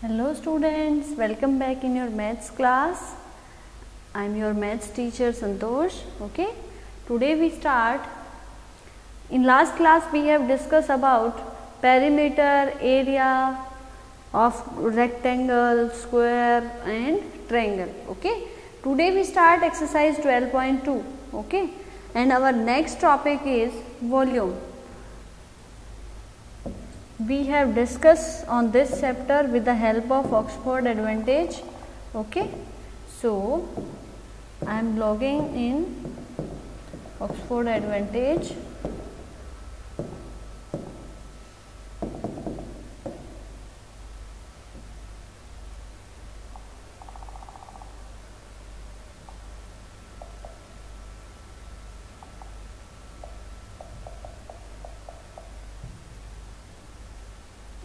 Hello students, welcome back in your maths class. I am your maths teacher Santosh. Okay, today we start. In last class we have discussed about perimeter, area of rectangle, square and triangle. Okay, today we start exercise 12.2. Okay, and our next topic is volume. We have discussed on this chapter with the help of Oxford Advantage. Okay, so I am logging in Oxford Advantage.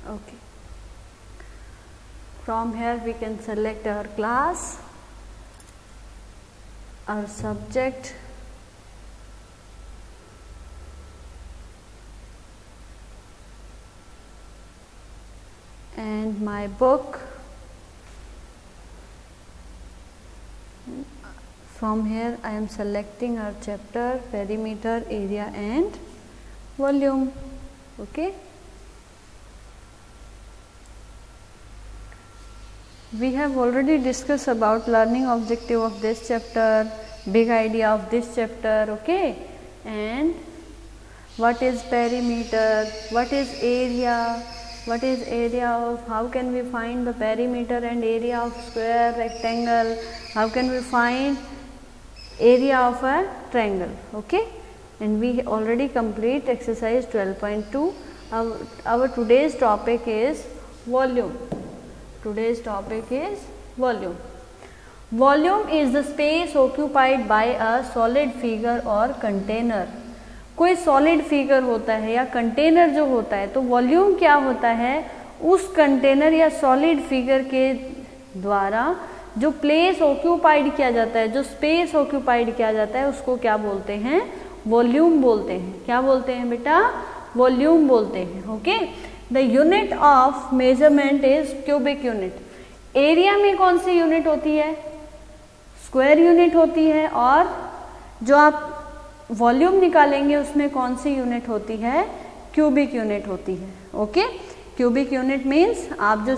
Okay, from here we can select our class, our subject, and my book. From here I am selecting our chapter, perimeter, area and volume. Okay, we have already discussed about learning objective of this chapter, big idea of this chapter. Okay, and what is perimeter, what is area of, how can we find the perimeter and area of square, rectangle, how can we find area of a triangle. Okay, and we already complete exercise 12.2. Our today's topic is volume. Today's topic is volume. Volume is the space occupied by a solid figure or container. कोई solid figure होता है या container जो होता है, तो volume क्या होता है, उस कंटेनर या सॉलिड फिगर के द्वारा जो प्लेस ऑक्यूपाइड किया जाता है, जो स्पेस ऑक्यूपाइड किया जाता है, उसको क्या बोलते हैं, वॉल्यूम बोलते हैं. क्या बोलते हैं बेटा, वॉल्यूम बोलते हैं. Okay, the unit of measurement is cubic unit. Area में कौन सी यूनिट होती है, स्क्वायर यूनिट होती है, और जो आप वॉल्यूम निकालेंगे उसमें कौन सी यूनिट होती है, क्यूबिक यूनिट होती है. ओके, क्यूबिक यूनिट मीन्स आप जो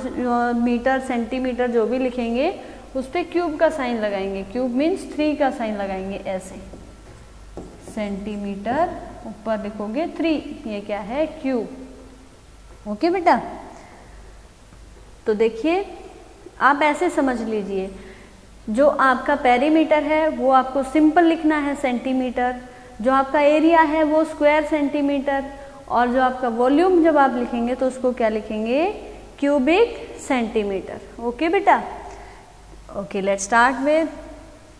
मीटर सेंटीमीटर जो भी लिखेंगे उस पर क्यूब का साइन लगाएंगे. क्यूब मीन्स 3 का साइन लगाएंगे ऐसे. सेंटीमीटर ऊपर लिखोगे 3, ये क्या है, क्यूब. ओके बेटा, तो देखिए आप ऐसे समझ लीजिए, जो आपका पेरीमीटर है वो आपको सिंपल लिखना है सेंटीमीटर, जो आपका एरिया है वो स्क्वायर सेंटीमीटर, और जो आपका वॉल्यूम जब आप लिखेंगे तो उसको क्या लिखेंगे, क्यूबिक सेंटीमीटर. ओके बेटा. Okay, let's start with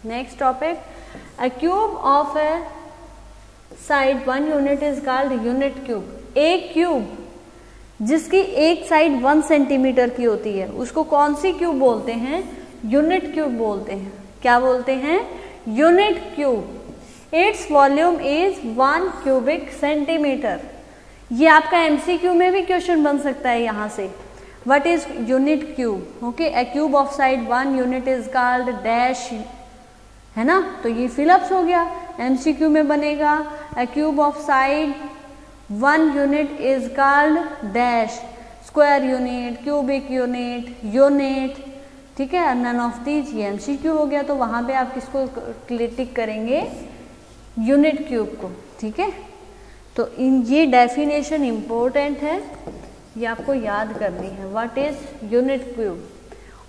next topic. A cube of A side 1 unit is called unit cube. एक क्यूब जिसकी एक साइड 1 सेंटीमीटर की होती है उसको कौन सी क्यूब बोलते हैं, यूनिट क्यूब बोलते हैं. क्या बोलते हैं, unit cube. Its volume is 1 cubic centimetre. ये आपका एमसीक्यू में भी क्वेश्चन बन सकता है यहाँ से. What is unit cube. Okay, A cube of side 1 unit is called dash, है ना, तो ये फिलअप्स हो गया, एमसीक्यू में बनेगा. A cube of side 1 unit is called dash, square unit, cubic unit, unit. ठीक है, नन ऑफ दीज, ये एमसीक्यू हो गया, तो वहाँ पे आप किसको टिक करेंगे, यूनिट क्यूब को. ठीक है, तो इन ये डेफिनेशन इम्पोर्टेंट है, ये आपको याद करनी है. व्हाट इज यूनिट क्यूब,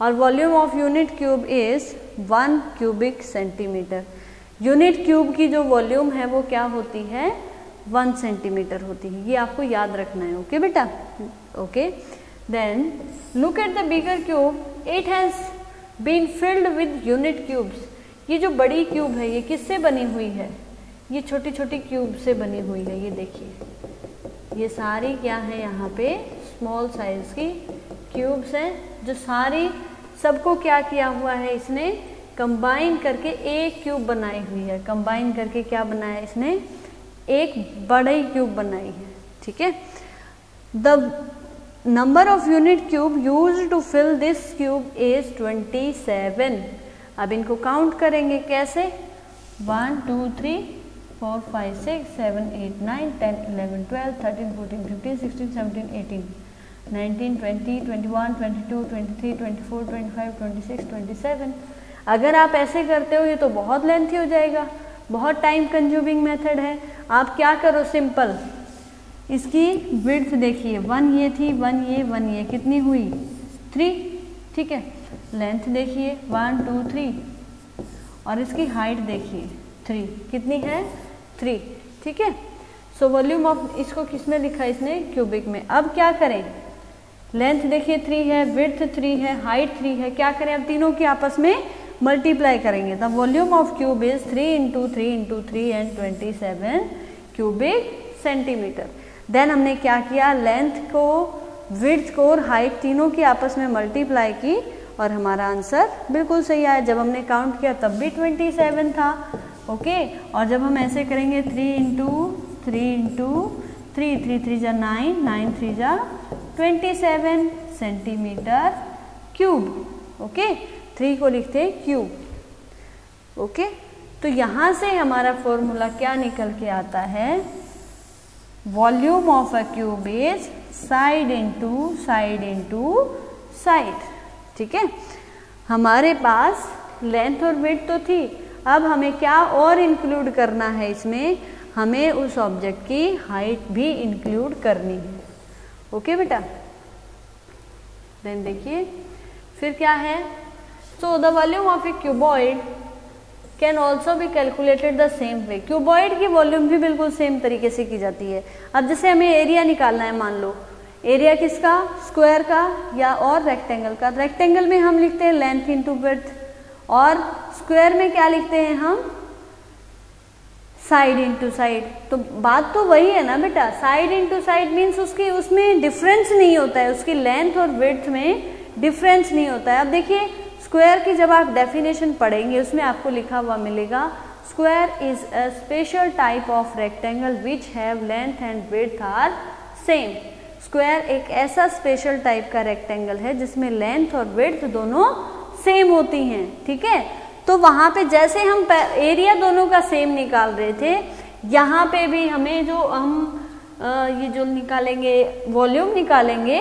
और volume of unit cube is 1 cubic centimetre. Unit cube की जो वॉल्यूम है वो क्या होती है, 1 सेंटीमीटर होती है. ये आपको याद रखना है. ओके बेटा. Okay, then look at the bigger cube. It has been filled with unit cubes. ये जो बड़ी क्यूब है ये किससे बनी हुई है, ये छोटी छोटी क्यूब से बनी हुई है. ये देखिए, ये सारी क्या है, यहाँ पे स्मॉल साइज की क्यूब्स हैं, जो सारी सबको क्या किया हुआ है, इसने कंबाइन करके एक क्यूब बनाई हुई है. कंबाइन करके क्या बनाया इसने, एक बड़ी क्यूब बनाई है. ठीक है, the number of unit cube used to fill this cube is 27। अब इनको काउंट करेंगे कैसे, 1 2 3 4 5 6 7 8 9 10 11 12 13 14 15 16 17 18 19 20 21 22 23 24 25 26 27। अगर आप ऐसे करते हो ये तो बहुत लेंथी हो जाएगा, बहुत टाइम कंज्यूमिंग मेथड है। आप क्या करो, सिंपल इसकी विड्थ देखिए, 1 ये थी, 1 ये कितनी हुई 3, ठीक है। लेंथ देखिए 1 2 3 और इसकी हाइट देखिए 3, कितनी है 3, ठीक है। सो वॉल्यूम ऑफ, इसको किस में लिखा है इसने, क्यूबिक में। अब क्या करें, लेंथ देखिए 3 है, विड्थ 3 है, हाइट 3 है, क्या करें, अब तीनों की आपस में मल्टीप्लाई करेंगे। The volume of cube is 3 × 3 × 3 and 27 cubic centimetre. Then हमने क्या किया, लेंथ को, विड्थ को और हाइट तीनों की आपस में मल्टीप्लाई की और हमारा आंसर बिल्कुल सही आया। जब हमने काउंट किया तब भी 27 था, ओके। और जब हम ऐसे करेंगे 3 × 3 × 3 3 3 जा 9 9 3 जा 27 सेंटीमीटर क्यूब, ओके। 3 को लिखते हैं क्यूब, ओके। तो यहाँ से हमारा फॉर्मूला क्या निकल के आता है, volume of a cube is side into side into side, ठीक है। हमारे पास लेंथ और विड्थ तो थी, अब हमें क्या और इंक्लूड करना है इसमें, हमें उस ऑब्जेक्ट की हाइट भी इंक्लूड करनी है, ओके बेटा। देन देखिए फिर क्या है, so the volume of A cuboid can also be calculated the same way. Cuboid की वॉल्यूम भी बिल्कुल सेम तरीके से की जाती है। अब जैसे हमें एरिया निकालना है, मान लो एरिया किसका, स्क्वायर का या और रेक्टेंगल का। रेक्टेंगल में हम लिखते हैं लेंथ इंटू विड्थ और स्क्वायर में क्या लिखते हैं हम, साइड इंटू साइड। तो बात तो वही है ना बेटा, साइड इंटू साइड मीन्स उसकी उसमें डिफरेंस नहीं होता है, उसकी लेंथ और विड्थ में डिफरेंस नहीं होता है। अब देखिए स्क्वायर की जब आप डेफिनेशन पढ़ेंगे उसमें आपको लिखा हुआ मिलेगा, square is a special type of rectangle which have length and width are same. Square एक ऐसा स्पेशल टाइप का रेक्टेंगल है जिसमें लेंथ और विड्थ दोनों सेम होती हैं, ठीक है। तो वहाँ पे जैसे हम एरिया दोनों का सेम निकाल रहे थे, यहाँ पे भी हमें जो हम ये जो निकालेंगे वॉल्यूम निकालेंगे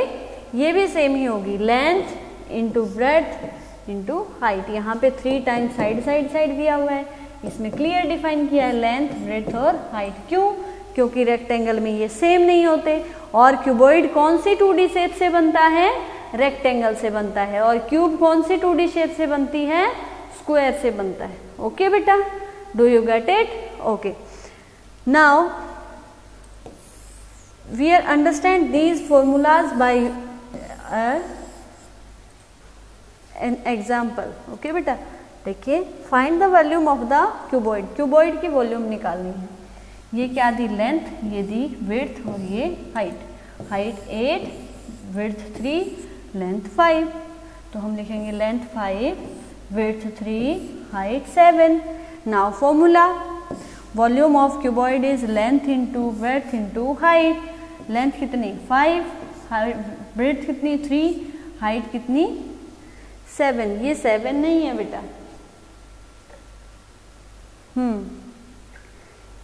ये भी सेम ही होगी, length into breadth into height. यहाँ पे 3 टाइम्स साइड दिया हुआ है, इसमें क्लियर डिफाइन किया है लेंथ ब्रेड्थ और हाइट। क्यों, क्योंकि रेक्टेंगल में ये सेम नहीं होते। और क्यूबॉइड कौन सी 2D शेप से बनता है, रेक्टेंगल से बनता है। और क्यूब कौन सी 2D शेप से बनती है, स्क्वायर से बनता है, ओके बेटा, do you get it, okay. Now we are understand these formulas by an example, okay बेटा। देखिए find the volume of the cuboid, cuboid की वॉल्यूम निकालनी है। ये क्या दी, लेंथ, ये दी विड्थ और ये हाइट। Height 8, width 3, length 5। तो हम लिखेंगे length 5, width 3, height 7। Now formula, volume of cuboid is length into width into height. Length कितनी 5, विड्थ कितनी 3, हाइट कितनी 7। ये 7 नहीं है बेटा,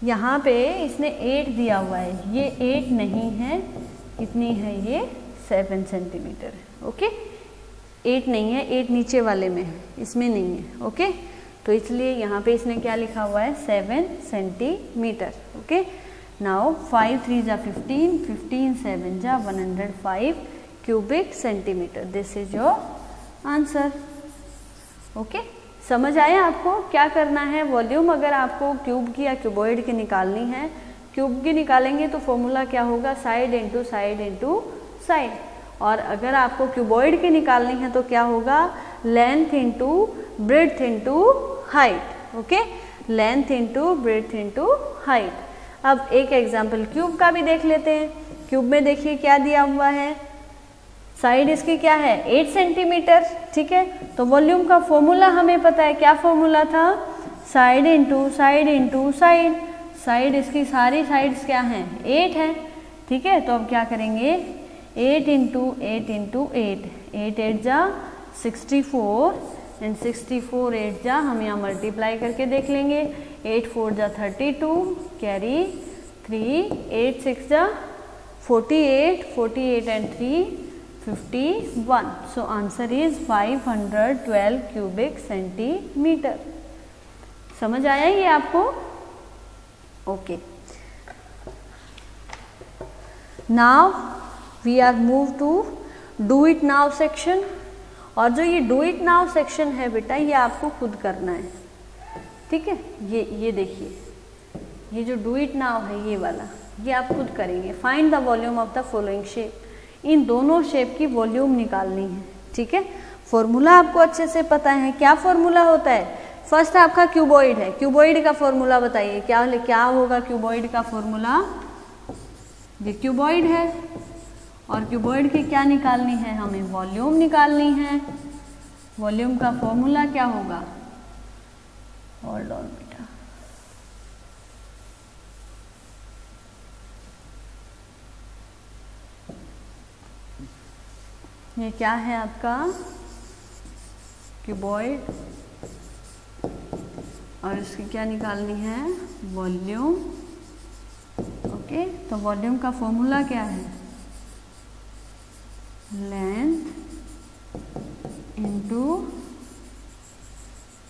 यहाँ पे इसने 8 दिया हुआ है, ये 8 नहीं है, कितनी है ये 7 सेंटीमीटर है, ओके। 8 नहीं है, 8 नीचे वाले में है, इसमें नहीं है, ओके। तो इसलिए यहाँ पे इसने क्या लिखा हुआ है, 7 सेंटीमीटर, ओके। नाउ 5 3 जा 15, 15 7 जा 105 cubic centimetre. This is your answer, okay. समझ आया आपको क्या करना है। वॉल्यूम अगर आपको क्यूब की या क्यूबॉइड की निकालनी है, क्यूब की निकालेंगे तो फॉर्मूला क्या होगा, side into side into side. और अगर आपको क्यूबॉइड की निकालनी है तो क्या होगा, length into breadth into height, okay. Length into breadth into height. अब एक एग्जाम्पल क्यूब का भी देख लेते हैं। क्यूब में देखिए क्या दिया हुआ है, साइड इसकी क्या है 8 सेंटीमीटर, ठीक है। तो वॉल्यूम का फॉर्मूला हमें पता है, क्या फॉर्मूला था, side into side into side. Side इसकी सारी साइड्स क्या हैं 8 है, ठीक है। तो अब क्या करेंगे, 8 इंटू 8 इंटू 8, 8 8 जा 64 एंड 64 8 जा, हम यहाँ मल्टीप्लाई करके देख लेंगे, 8 4 जा 32, कैरी 3, 8 6 जा 48, 48 and 3 51. So answer is 512 cubic centimeter. समझ आया ये आपको? Okay. Now we are move to do it now section. और जो ये do it now section है बेटा, ये आपको खुद करना है, ठीक है? ये देखिए, ये जो do it now है ये वाला, ये आप खुद करेंगे. Find the volume of the following shape. इन दोनों शेप की वॉल्यूम निकालनी है, ठीक है? फॉर्मूला आपको अच्छे से पता है. क्या फॉर्मूला होता है? फर्स्ट आपका क्यूबॉइड है, क्यूबॉइड का फॉर्मूला बताइए क्या होगा क्यूबॉइड का फॉर्मूला? ये क्यूबॉइड है और क्यूबॉइड की क्या निकालनी है? हमें वॉल्यूम निकालनी है. वॉल्यूम का फॉर्मूला क्या होगा? होल्ड ऑन बेटा, ये क्या है आपका क्यूबॉइड और इसकी क्या निकालनी है? वॉल्यूम. ओके, तो वॉल्यूम का फॉर्मूला क्या है? Length into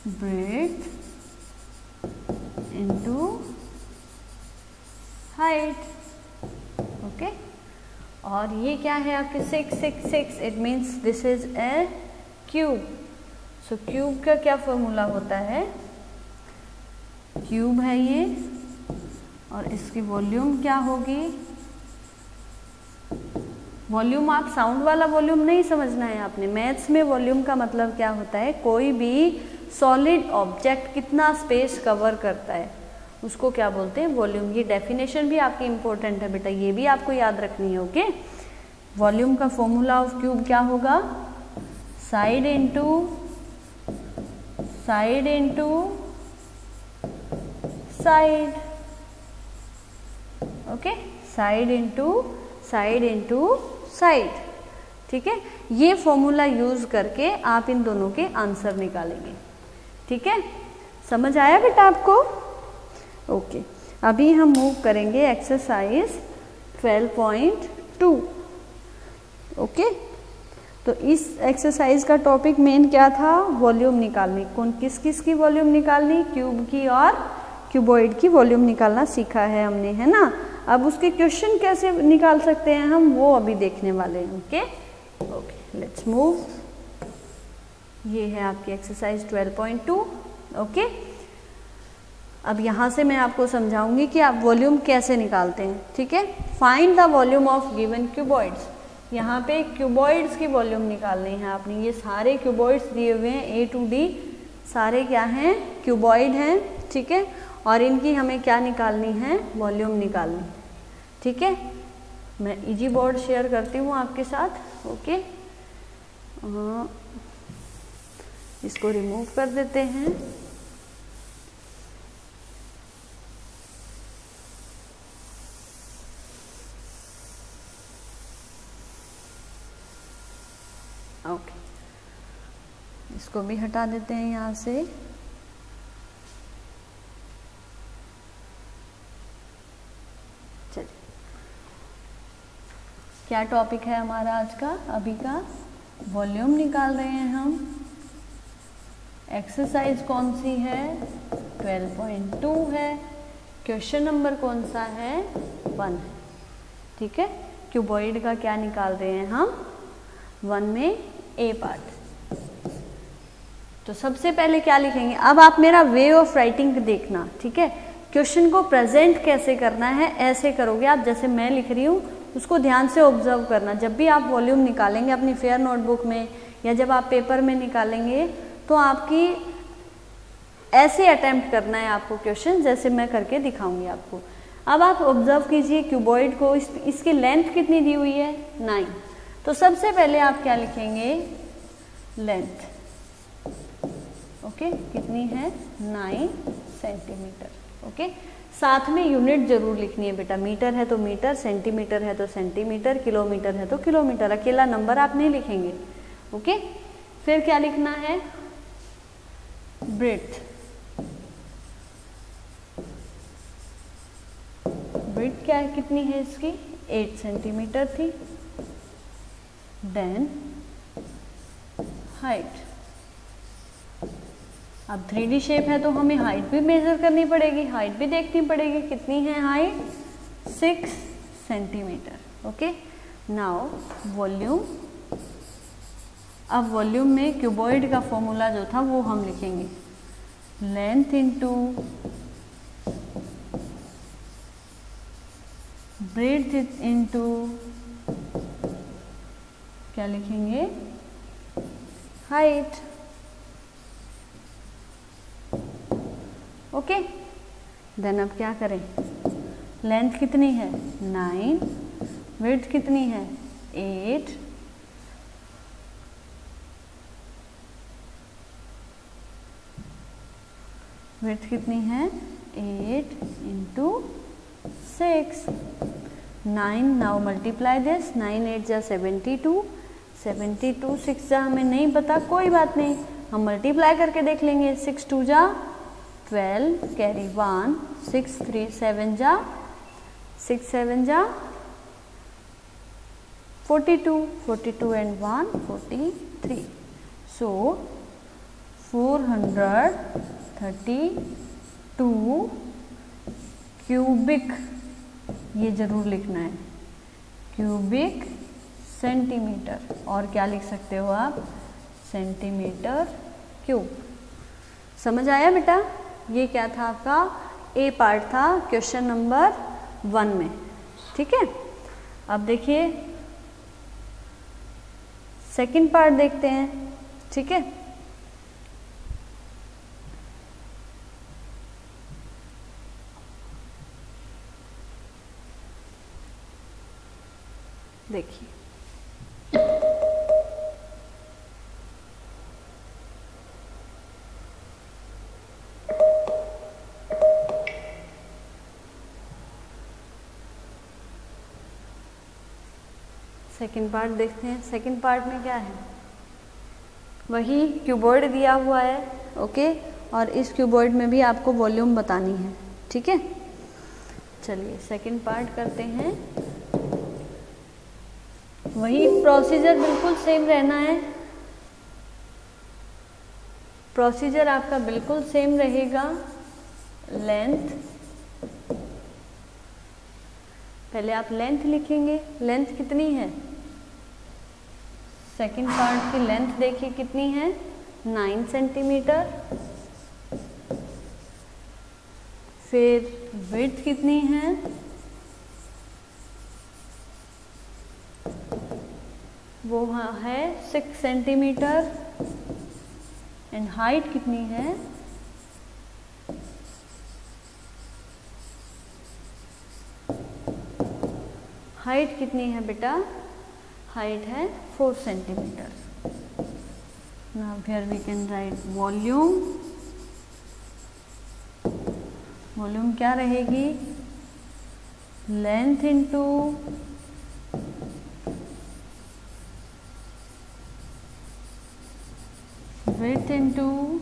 breadth into height. Okay, और ये क्या है आपके 6 6 6, it means this is a cube. So cube का क्या फॉर्मूला होता है? क्यूब है ये और इसकी वॉल्यूम क्या होगी? वॉल्यूम आप साउंड वाला वॉल्यूम नहीं समझना है आपने. मैथ्स में वॉल्यूम का मतलब क्या होता है? कोई भी सॉलिड ऑब्जेक्ट कितना स्पेस कवर करता है उसको क्या बोलते हैं? वॉल्यूम. ये डेफिनेशन भी आपकी इंपॉर्टेंट है बेटा, ये भी आपको याद रखनी है. ओके, वॉल्यूम का फॉर्मूला ऑफ क्यूब क्या होगा? Side into side. Okay, side into side. ठीक है, ये फॉर्मूला यूज करके आप इन दोनों के आंसर निकालेंगे. ठीक है, समझ आया बेटा आपको? ओके, अभी हम मूव करेंगे एक्सरसाइज 12.2. ओके, तो इस एक्सरसाइज का टॉपिक मेन क्या था? वॉल्यूम निकालनी. किस किस की वॉल्यूम निकालनी? क्यूब की और क्यूबॉइड की वॉल्यूम निकालना सीखा है हमने, है ना? अब उसके क्वेश्चन कैसे निकाल सकते हैं हम, वो अभी देखने वाले हैं. Okay okay, let's move. ये है आपकी एक्सरसाइज 12.2. ओके, अब यहाँ से मैं आपको समझाऊंगी कि आप वॉल्यूम कैसे निकालते हैं. ठीक है, find the volume of given cuboids. यहाँ पे क्यूबॉइड्स की वॉल्यूम निकालनी है आपने. ये सारे क्यूबॉइड्स दिए हुए हैं A to D, सारे क्या हैं? क्यूबॉइड हैं. ठीक है, और इनकी हमें क्या निकालनी है? वॉल्यूम निकालनी. ठीक है, मैं इजी बोर्ड शेयर करती हूँ आपके साथ. ओके, इसको रिमूव कर देते हैं. ओके, इसको भी हटा देते हैं यहाँ से. चलिए, क्या टॉपिक है हमारा आज का? अभी का वॉल्यूम निकाल रहे हैं हम. एक्सरसाइज कौन सी है? 12.2 है. क्वेश्चन नंबर कौन सा है? 1. ठीक है, क्यूबॉइड का क्या निकाल रहे हैं हम? 1 में A पार्ट. तो सबसे पहले क्या लिखेंगे? अब आप मेरा वे ऑफ राइटिंग देखना. ठीक है, क्वेश्चन को प्रेजेंट कैसे करना है ऐसे करोगे आप, जैसे मैं लिख रही हूँ उसको ध्यान से ऑब्जर्व करना. जब भी आप वॉल्यूम निकालेंगे अपनी फेयर नोटबुक में या जब आप पेपर में निकालेंगे तो आपकी ऐसे अटेम्प्ट करना है आपको क्वेश्चन, जैसे मैं करके दिखाऊंगी आपको. अब आप ऑब्जर्व कीजिए क्यूबॉइड को. इसकी लेंथ कितनी दी हुई है? 9. तो सबसे पहले आप क्या लिखेंगे? लेंथ. ओके, कितनी है? 9 सेंटीमीटर. ओके, साथ में यूनिट जरूर लिखनी है बेटा, मीटर है तो मीटर, सेंटीमीटर है तो सेंटीमीटर, किलोमीटर है तो किलोमीटर, अकेला नंबर आप नहीं लिखेंगे। ओके, फिर क्या लिखना है, ब्रेड्थ। ब्रेड्थ क्या है, कितनी है इसकी, 8 सेंटीमीटर थी। देन हाइट, अब 3D शेप है तो हमें हाइट भी मेजर करनी पड़ेगी, हाइट भी देखनी पड़ेगी, कितनी है height, 6 centimetre. Okay, now volume. अब वॉल्यूम में क्यूबॉइड का फॉर्मूला जो था वो हम लिखेंगे, लेंथ इंटू ब्रेड्थ इंटू क्या लिखेंगे, हाइट। ओके, देन अब क्या करें, लेंथ कितनी है 9, विड्थ कितनी है 8, विड्थ कितनी है 8 इंटू 6, 9। नाउ मल्टीप्लाई दिस, 9 8 जा 72, 72 6 जा हमें नहीं पता, कोई बात नहीं, हम मल्टीप्लाई करके देख लेंगे। 6 2 जा 12, कैरी 1, 6 3 7 जा 6 7 जा 42, 42 and 1 43, so 432 क्यूबिक, ये जरूर लिखना है, क्यूबिक सेंटीमीटर। और क्या लिख सकते हो आप, सेंटीमीटर क्यूब। समझ आया बेटा, ये क्या था आपका ए पार्ट था क्वेश्चन नंबर 1 में। ठीक है, अब देखिए सेकंड पार्ट देखते हैं। ठीक है, देखिए सेकंड पार्ट देखते हैं। सेकंड पार्ट में क्या है, वही क्यूबॉइड दिया हुआ है। ओके, और इस क्यूबॉइड में भी आपको वॉल्यूम बतानी है। ठीक है, चलिए सेकंड पार्ट करते हैं। वही प्रोसीजर बिल्कुल सेम रहना है, प्रोसीजर आपका बिल्कुल सेम रहेगा। लेंथ, पहले आप लेंथ लिखेंगे, लेंथ कितनी है, सेकंड पार्ट की लेंथ देखिए कितनी है 9 सेंटीमीटर। फिर विड्थ कितनी है, वो है 6 सेंटीमीटर। एंड हाइट कितनी है, हाइट कितनी है बेटा, हाइट है 4 centimetre. Now here we can write volume. Volume क्या रहेगी, length into width into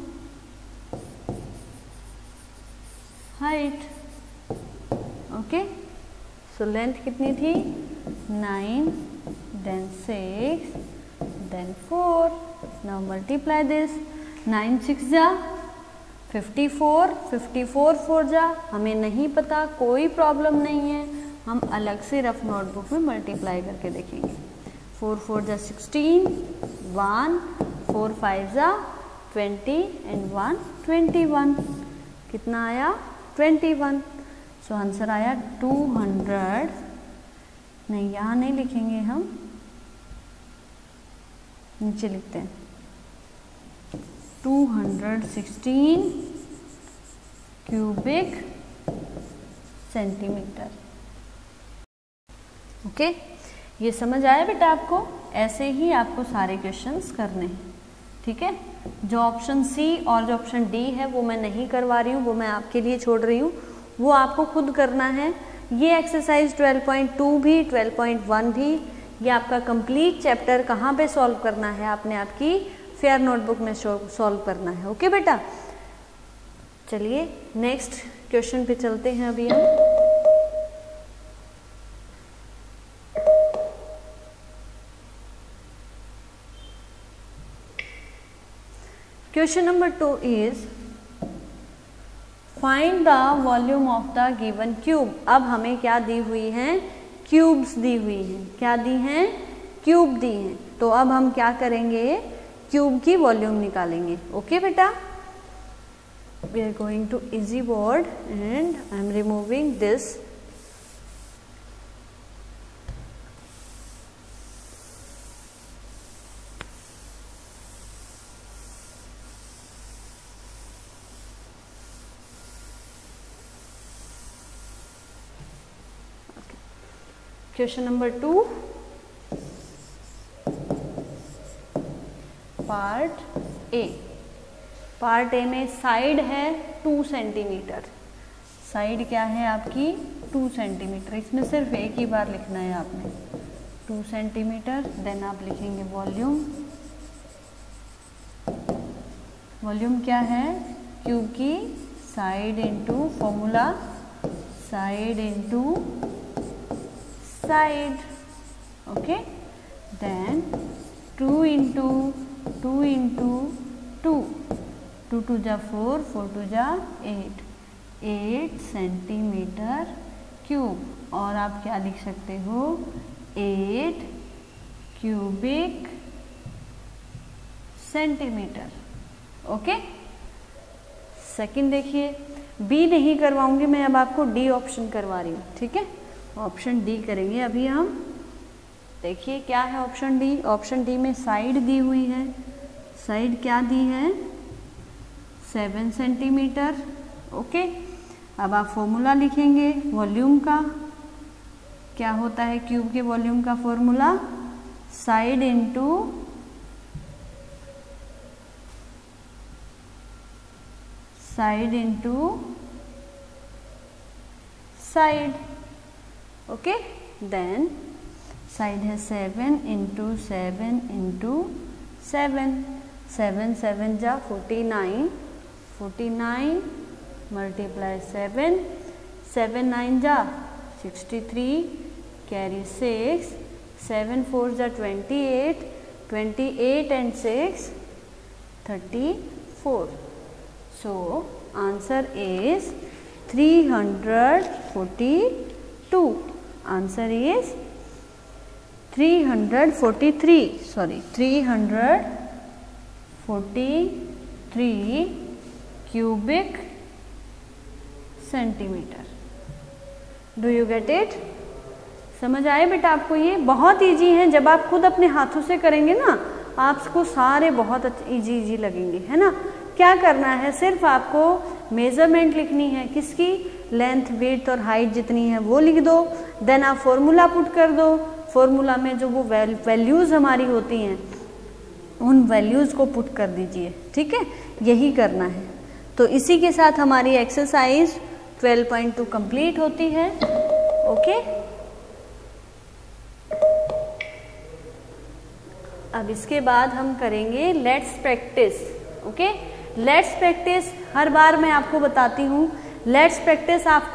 height. Okay, so length कितनी थी 9, then 6, then 4. Now multiply this, 9 6 जा 54, 54 4 जा, हमें नहीं पता, कोई प्रॉब्लम नहीं है, हम अलग से रफ नोटबुक में मल्टीप्लाई करके देखेंगे। 4 4 जा 16, 1 4 5 जा 20 and 1 21, कितना आया 21। सो आंसर आया 200, नहीं यहाँ नहीं लिखेंगे, हम नीचे लिखते हैं 216 क्यूबिक सेंटीमीटर। ओके, ये समझ आया बेटा आपको, ऐसे ही आपको सारे क्वेश्चंस करने हैं। ठीक है, जो ऑप्शन सी और जो ऑप्शन डी है वो मैं नहीं करवा रही हूँ, वो मैं आपके लिए छोड़ रही हूँ। वो आपको खुद करना है। ये एक्सरसाइज 12.2 भी 12.1 भी, ये आपका कंप्लीट चैप्टर कहाँ पे सॉल्व करना है, आपने आपकी फेयर नोटबुक में सॉल्व करना है। ओके बेटा, चलिए नेक्स्ट क्वेश्चन पे चलते हैं अभी हम। Question number 2 is find the volume of the given cube. अब हमें क्या दी हुई हैं, क्यूब्स दी हुई हैं। क्या दी हैं, क्यूब दी हैं। तो अब हम क्या करेंगे, क्यूब की वॉल्यूम निकालेंगे। ओके बेटा, we are going to easy board and I am removing this. Question number 2, part A. Part A में साइड है 2 सेंटीमीटर। साइड क्या है आपकी 2 सेंटीमीटर। इसमें सिर्फ एक ही बार लिखना है आपने, 2 सेंटीमीटर। देन आप लिखेंगे वॉल्यूम। वॉल्यूम क्या है, क्यूब की side into formula, side into side. Okay, then 2 into 2 into 2, 2 2 जा 4, 4 2 जा 8, 8 सेंटीमीटर क्यूब। और आप क्या लिख सकते हो, 8 क्यूबिक सेंटीमीटर। ओके, सेकंड देखिए, बी नहीं करवाऊंगी मैं, अब आपको डी ऑप्शन करवा रही हूँ। ठीक है, ऑप्शन डी करेंगे अभी हम। देखिए क्या है ऑप्शन डी। ऑप्शन डी में साइड दी हुई है। साइड क्या दी है, 7 सेंटीमीटर। ओके, अब आप फॉर्मूला लिखेंगे वॉल्यूम का। क्या होता है क्यूब के वॉल्यूम का formula, side into side into side. Okay, then side है 7 इंटू 7 इंटू 7, 7 7 जा 49, 49 मल्टीप्लाई 7, 7 9 जा 63, कैरी 6, 7 4 जा 28, 28 and 6 34. So answer is 342. Answer is 343. Sorry, 343 cubic centimetre. Do you get it? समझ आए बेटा आपको? ये बहुत इजी है। जब आप खुद अपने हाथों से करेंगे ना, आपको सारे बहुत इजी लगेंगे, है ना। क्या करना है, सिर्फ आपको मेजरमेंट लिखनी है। किसकी? लेंथ, विड्थ और हाइट जितनी है वो लिख दो। देन आप फॉर्मूला पुट कर दो। फॉर्मूला में जो वो वैल्यूज़ हमारी होती हैं, उन वैल्यूज़ को पुट कर दीजिए। ठीक है, यही करना है। तो इसी के साथ हमारी एक्सरसाइज 12.2 कंप्लीट होती है। ओके, अब इसके बाद हम करेंगे let's practice. Okay, let's practice हर बार मैं आपको बताती हूँ। लेट्स प्रैक्टिस आप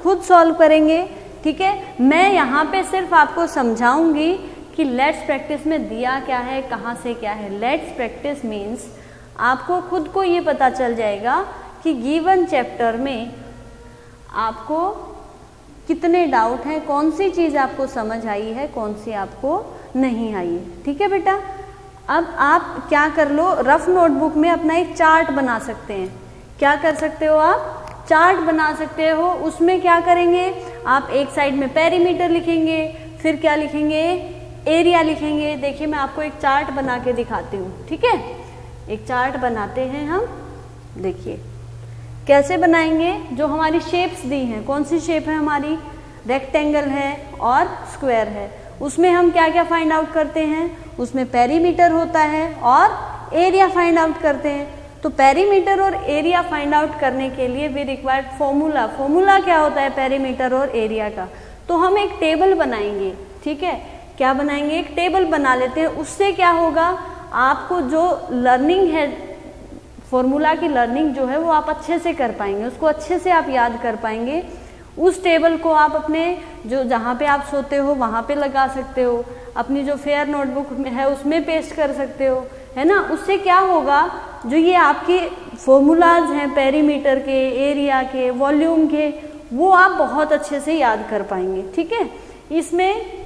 खुद सॉल्व करेंगे। ठीक है, मैं यहाँ पे सिर्फ आपको समझाऊंगी कि लेट्स प्रैक्टिस में दिया क्या है, कहाँ से क्या है। लेट्स प्रैक्टिस मीन्स आपको खुद को ये पता चल जाएगा कि गिवन चैप्टर में आपको कितने डाउट हैं, कौन सी चीज़ आपको समझ आई है, कौन सी आपको नहीं आई है। ठीक है बेटा, अब आप क्या कर लो, रफ नोटबुक में अपना एक चार्ट बना सकते हैं। क्या कर सकते हो आप? चार्ट बना सकते हो। उसमें क्या करेंगे आप, एक साइड में पेरीमीटर लिखेंगे, फिर क्या लिखेंगे, एरिया लिखेंगे। देखिए मैं आपको एक चार्ट बना के दिखाती हूँ। ठीक है, एक चार्ट बनाते हैं हम। देखिए कैसे बनाएंगे। जो हमारी शेप्स दी हैं, कौन सी शेप है हमारी, रेक्टेंगल है और स्क्वायर है। उसमें हम क्या क्या फाइंड आउट करते हैं, उसमें पेरीमीटर होता है और एरिया फाइंड आउट करते हैं। तो पेरीमीटर और एरिया फाइंड आउट करने के लिए वी रिक्वायर्ड फॉर्मूला। फॉर्मूला क्या होता है पेरीमीटर और एरिया का? तो हम एक टेबल बनाएंगे, ठीक है, क्या बनाएंगे, एक टेबल बना लेते हैं। उससे क्या होगा, आपको जो लर्निंग है, फॉर्मूला की लर्निंग जो है वो आप अच्छे से कर पाएंगे, उसको अच्छे से आप याद कर पाएंगे। उस टेबल को आप अपने जो जहाँ पे आप सोते हो वहाँ पे लगा सकते हो, अपनी जो फेयर नोटबुक में है उसमें पेस्ट कर सकते हो, है ना। उससे क्या होगा, जो ये आपके फॉर्मूलाज हैं पेरीमीटर के, एरिया के, वॉल्यूम के, वो आप बहुत अच्छे से याद कर पाएंगे, ठीक है। इसमें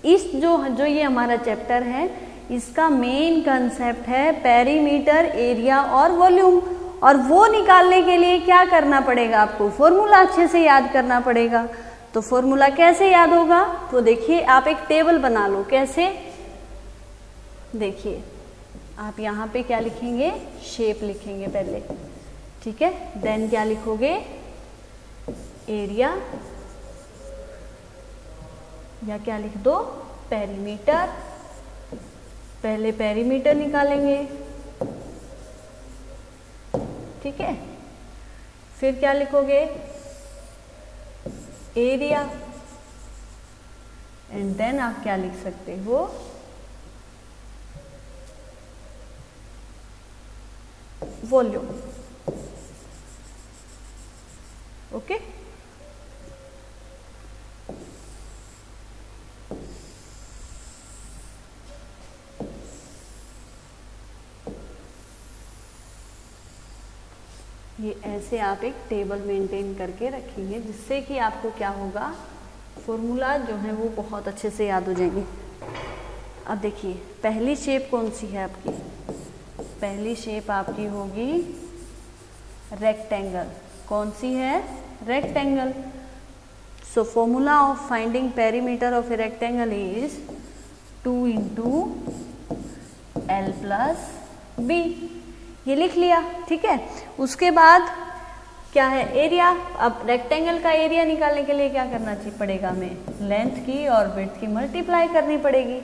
इस जो ये हमारा चैप्टर है, इसका मेन कंसेप्ट है पेरीमीटर, एरिया और वॉल्यूम। और वो निकालने के लिए क्या करना पड़ेगा, आपको फॉर्मूला अच्छे से याद करना पड़ेगा। तो फॉर्मूला कैसे याद होगा, तो देखिए आप एक टेबल बना लो। कैसे, देखिए आप यहाँ पे क्या लिखेंगे, शेप लिखेंगे पहले, ठीक है। देन क्या लिखोगे, एरिया, या क्या लिख दो, पेरीमीटर। पहले पेरीमीटर निकालेंगे, ठीक है। फिर क्या लिखोगे, एरिया, एंड देन आप क्या लिख सकते हो, वॉल्यूम। ओके, ये ऐसे आप एक टेबल मेंटेन करके रखेंगे, जिससे कि आपको क्या होगा, फॉर्मूला जो है वो बहुत अच्छे से याद हो जाएंगे। अब देखिए पहली शेप कौन सी है आपकी, पहली शेप आपकी होगी रेक्टेंगल। कौन सी है, rectangle. So formula of finding perimeter of a rectangle is 2 × L + B। ये लिख लिया, ठीक है। उसके बाद क्या है, एरिया। अब रेक्टेंगल का एरिया निकालने के लिए क्या करना चाहिए पड़ेगा, हमें लेंथ की और विड्थ की मल्टीप्लाई करनी पड़ेगी,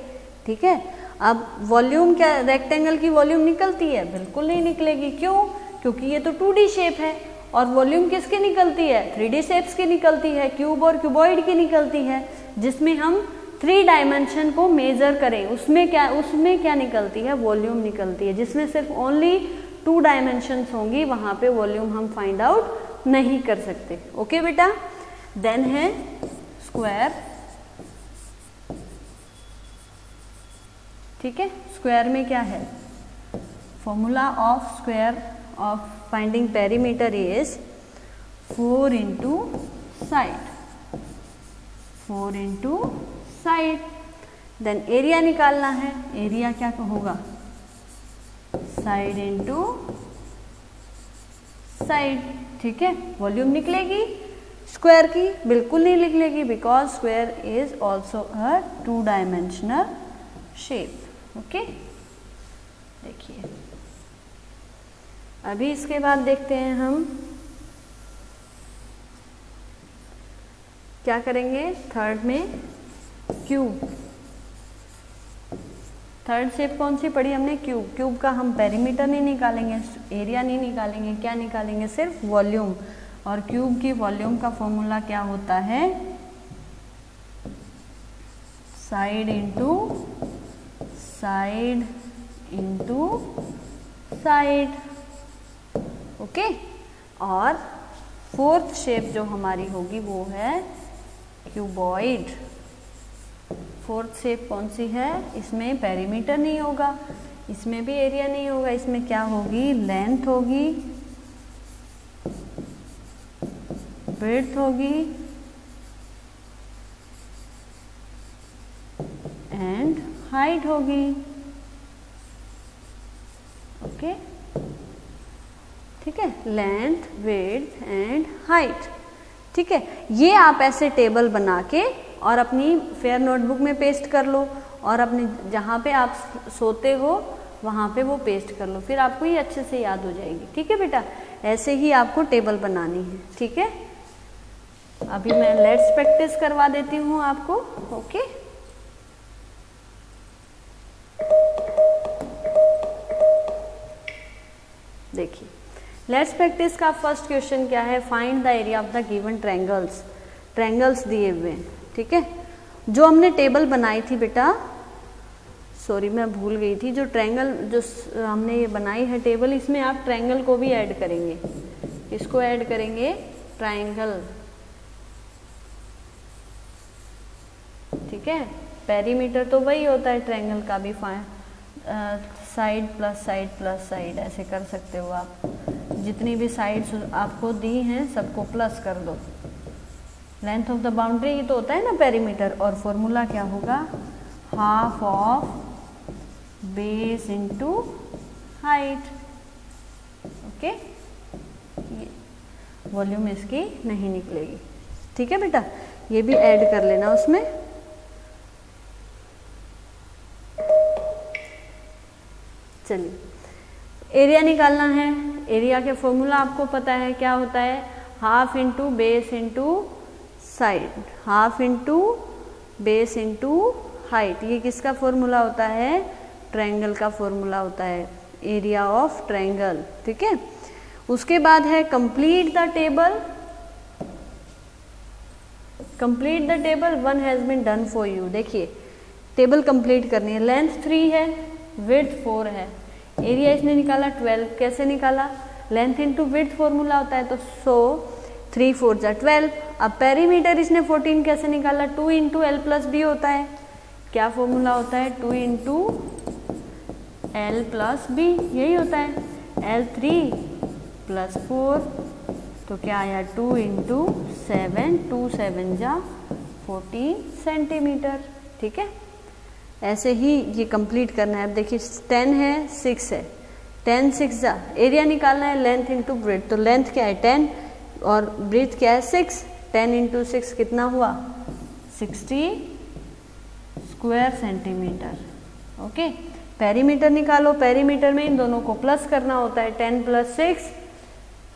ठीक है। अब वॉल्यूम, क्या रेक्टेंगल की वॉल्यूम निकलती है, बिल्कुल नहीं निकलेगी। क्यों, क्योंकि ये तो 2D शेप है, और वॉल्यूम किसकी निकलती है, 3D शेप्स की निकलती है, क्यूब और क्यूबॉइड की निकलती है, जिसमें हम 3 डायमेंशन को मेजर करें, उसमें क्या निकलती है, वॉल्यूम निकलती है। जिसमें सिर्फ ओनली 2 डायमेंशंस होंगी, वहां पे वॉल्यूम हम फाइंड आउट नहीं कर सकते। ओके बेटा। देन है स्क्वायर, ठीक है। स्क्वायर में क्या है, formula of square of finding perimeter is 4 × side, 4 × side. Then area निकालना है, एरिया क्या होगा, साइड × साइड, ठीक है। वॉल्यूम निकलेगी स्क्वायर की, बिल्कुल नहीं निकलेगी, because square is also a 2 dimensional shape. Okay, देखिए अभी इसके बाद देखते हैं हम क्या करेंगे। थर्ड में क्यूब, थर्ड शेप कौन सी पढ़ी हमने, क्यूब। क्यूब का हम पेरीमीटर नहीं निकालेंगे, एरिया नहीं निकालेंगे, क्या निकालेंगे, सिर्फ वॉल्यूम। और क्यूब की वॉल्यूम का फॉर्मूला क्या होता है, साइड इंटू साइड। ओके, और फोर्थ शेप जो हमारी होगी वो है क्यूबॉइड। फोर्थ शेप कौन सी है, इसमें पेरीमीटर नहीं होगा, इसमें भी एरिया नहीं होगा, इसमें क्या होगी, लेंथ होगी, विड्थ होगी एंड हाइट होगी। ओके, ठीक है, लेंथ, विड्थ एंड हाइट, ठीक है। ये आप ऐसे टेबल बना के और अपनी फेयर नोटबुक में पेस्ट कर लो, और अपने जहाँ पे आप सोते हो वहाँ पे वो पेस्ट कर लो, फिर आपको ये अच्छे से याद हो जाएगी। ठीक है बेटा, ऐसे ही आपको टेबल बनानी है। ठीक है, अभी मैं लेट्स प्रैक्टिस करवा देती हूँ आपको। ओके, देखिए लेट्स प्रैक्टिस का फर्स्ट क्वेश्चन क्या है, find the area of the given triangles. Triangles दिए हुए हैं, ठीक है। जो हमने टेबल बनाई थी बेटा, सॉरी मैं भूल गई थी, जो ट्रायंगल जो हमने ये बनाई है टेबल, इसमें आप ट्रायंगल को भी ऐड करेंगे, इसको ऐड करेंगे ट्रायंगल, ठीक है। पेरीमीटर तो वही होता है ट्रायंगल का भी, साइड प्लस साइड ऐसे कर सकते हो आप। जितनी भी साइड्स आपको दी हैं सबको प्लस कर दो। लेंथ ऑफ द बाउंड्री ये तो होता है ना पेरीमीटर, और फॉर्मूला क्या होगा, half of base into height, okay. Volume इसकी नहीं निकलेगी, ठीक है बेटा। ये भी ऐड कर लेना उसमें। चलिए एरिया निकालना है। एरिया के फॉर्मूला आपको पता है क्या होता है, half into base into side, half into base into height. ये किसका फॉर्मूला होता है, ट्रायंगल का फॉर्मूला होता है, एरिया ऑफ ट्रायंगल, ठीक है। उसके बाद है complete the table. Complete the table, one has been done for you. देखिए टेबल कंप्लीट करनी है। लेंथ 3 है, विड्थ 4 है, एरिया इसने निकाला 12। कैसे निकाला, लेंथ इंटू विड्थ फॉर्मूला होता है, तो 3 4 जा 12। अब पेरीमीटर इसने 14 कैसे निकाला, 2 इंटू एल प्लस बी होता है। क्या फॉर्मूला होता है, 2 इंटू एल प्लस बी, यही होता है। L3 प्लस 4, तो क्या आया 2 इंटू 7, 2 7 जा 14 सेंटीमीटर, ठीक है। ऐसे ही ये कंप्लीट करना है। अब देखिए 10 है, 6 है, 10 6 जा, एरिया निकालना है लेंथ इंटू ब्रेथ, तो लेंथ क्या है 10 और ब्रेथ क्या है 6। 10 इंटू 6 कितना हुआ, 60 स्क्वायर सेंटीमीटर, ओके। पेरीमीटर निकालो, पेरीमीटर में इन दोनों को प्लस करना होता है, 10 प्लस 6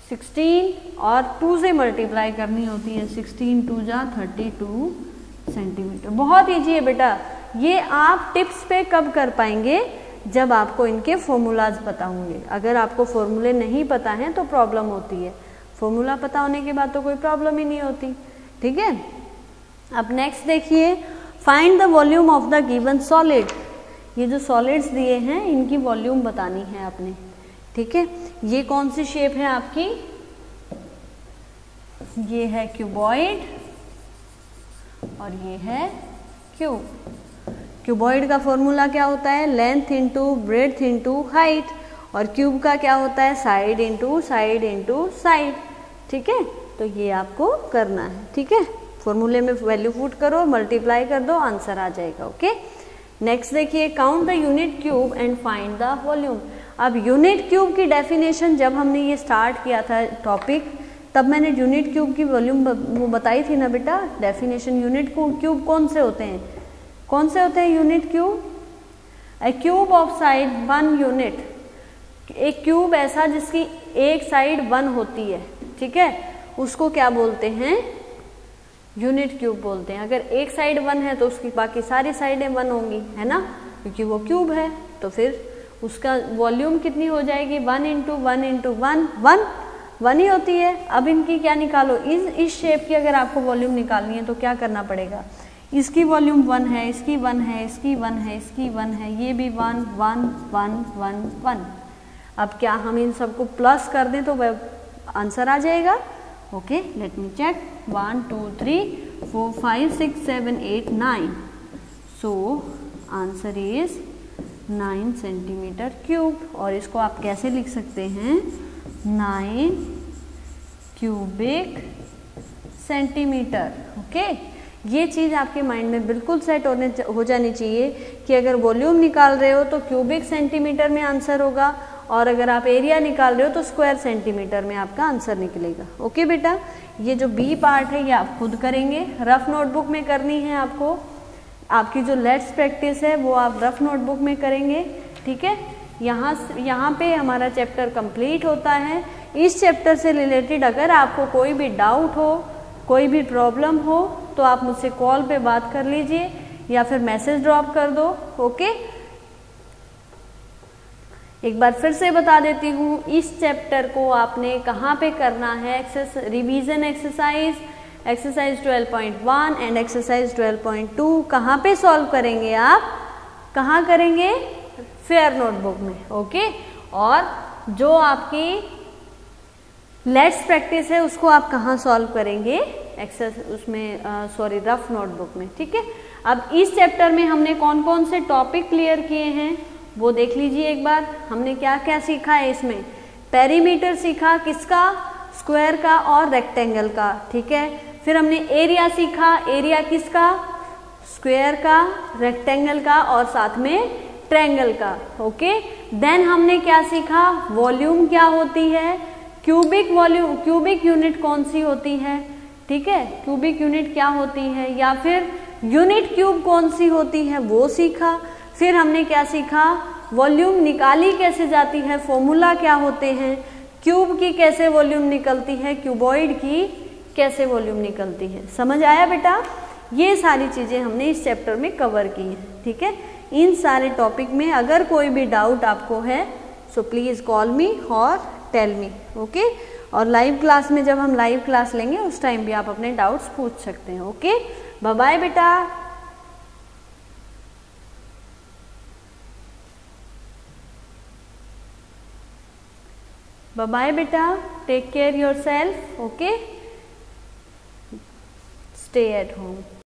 16 और 2 से मल्टीप्लाई करनी होती है, 16 2 जा 32 सेंटीमीटर। बहुत ईजी है बेटा। ये आप टिप्स पे कब कर पाएंगे, जब आपको इनके फॉर्मूलाज पता होंगे। अगर आपको फॉर्मूले नहीं पता हैं तो प्रॉब्लम होती है, फॉर्मूला पता होने के बाद तो कोई प्रॉब्लम ही नहीं होती, ठीक है। अब नेक्स्ट देखिए, find the volume of the given solid. ये जो सॉलिड्स दिए हैं इनकी वॉल्यूम बतानी है आपने, ठीक है। ये कौन सी शेप है आपकी, ये है क्यूबॉइड और ये है क्यूब। क्यूबॉइड का फॉर्मूला क्या होता है, length into breadth into height, और क्यूब का क्या होता है, side into side into side, ठीक है। तो ये आपको करना है, ठीक है। फॉर्मूले में वैल्यू पुट करो, मल्टीप्लाई कर दो, आंसर आ जाएगा, ओके। नेक्स्ट देखिए, count the unit cube and find the volume. अब यूनिट क्यूब की डेफिनेशन जब हमने ये स्टार्ट किया था टॉपिक, तब मैंने यूनिट क्यूब की वॉल्यूम वो बताई थी ना बेटा, डेफिनेशन। यूनिट क्यूब कौन से होते हैं, कौन से होते हैं unit cube, A cube of side 1 unit. एक क्यूब ऐसा जिसकी एक साइड 1 होती है, ठीक है, उसको क्या बोलते हैं, यूनिट क्यूब बोलते हैं। अगर एक साइड 1 है तो उसकी बाकी सारी साइडें 1 होंगी, है ना, क्योंकि वो क्यूब है। तो फिर उसका वॉल्यूम कितनी हो जाएगी, 1 इंटू 1 इंटू 1 1 ही होती है। अब इनकी क्या निकालो, इस शेप की अगर आपको वॉल्यूम निकालनी है तो क्या करना पड़ेगा, इसकी वॉल्यूम 1 है, इसकी 1 है, इसकी 1 है, इसकी 1 है, ये भी 1 1 1 1 1। अब क्या हम इन सबको प्लस कर दें तो आंसर आ जाएगा, okay. Let me check, 1 2 3 4 5 6 7 8 9, so answer is 9 centimetre cube. और इसको आप कैसे लिख सकते हैं, 9 क्यूबिक सेंटीमीटर, ओके। ये चीज़ आपके माइंड में बिल्कुल सेट हो जानी चाहिए कि अगर वॉल्यूम निकाल रहे हो तो क्यूबिक सेंटीमीटर में आंसर होगा, और अगर आप एरिया निकाल रहे हो तो स्क्वायर सेंटीमीटर में आपका आंसर निकलेगा, ओके बेटा। ये जो बी पार्ट है ये आप खुद करेंगे, रफ नोटबुक में करनी है आपको। आपकी जो लेट्स प्रैक्टिस है वो आप रफ नोटबुक में करेंगे, ठीक है। यहाँ पे हमारा चैप्टर कंप्लीट होता है। इस चैप्टर से रिलेटेड अगर आपको कोई भी डाउट हो, कोई भी प्रॉब्लम हो, तो आप मुझसे कॉल पे बात कर लीजिए या फिर मैसेज ड्रॉप कर दो, ओके। एक बार फिर से बता देती हूँ, इस चैप्टर को आपने कहाँ पे करना है, रिवीजन एक्सरसाइज 12.1 एंड एक्सरसाइज 12.2 कहाँ पे सॉल्व करेंगे आप, कहाँ करेंगे, फेयर नोटबुक में। ओके, और जो आपकी लेट्स प्रैक्टिस है उसको आप कहाँ सॉल्व करेंगे, रफ नोटबुक में। ठीक है, अब इस चैप्टर में हमने कौन कौन से टॉपिक क्लियर किए हैं वो देख लीजिए एक बार। हमने क्या क्या सीखा है इसमें, पेरीमीटर सीखा, किसका, स्क्वायर का और रेक्टेंगल का। ठीक है, फिर हमने एरिया सीखा, एरिया किसका, स्क्वायर का, रेक्टेंगल का और साथ में ट्रायंगल का। ओके, देन हमने क्या सीखा, वॉल्यूम क्या होती है, क्यूबिक यूनिट कौन सी होती है। ठीक है, क्यूबिक यूनिट क्या होती है, या फिर यूनिट क्यूब कौन सी होती है वो सीखा। फिर हमने क्या सीखा, वॉल्यूम निकाली कैसे जाती है, फॉर्मूला क्या होते हैं, क्यूब की कैसे वॉल्यूम निकलती है, क्यूबॉइड की कैसे वॉल्यूम निकलती है। समझ आया बेटा, ये सारी चीजें हमने इस चैप्टर में कवर की हैं। ठीक है, इन सारे टॉपिक में अगर कोई भी डाउट आपको है सो प्लीज कॉल मी और टेल मी। ओके, और लाइव क्लास में जब हम लाइव क्लास लेंगे उस टाइम भी आप अपने डाउट्स पूछ सकते हैं। ओके, बाय बाय बेटा। बाय बाय बेटा, take care yourself. Okay, stay at home.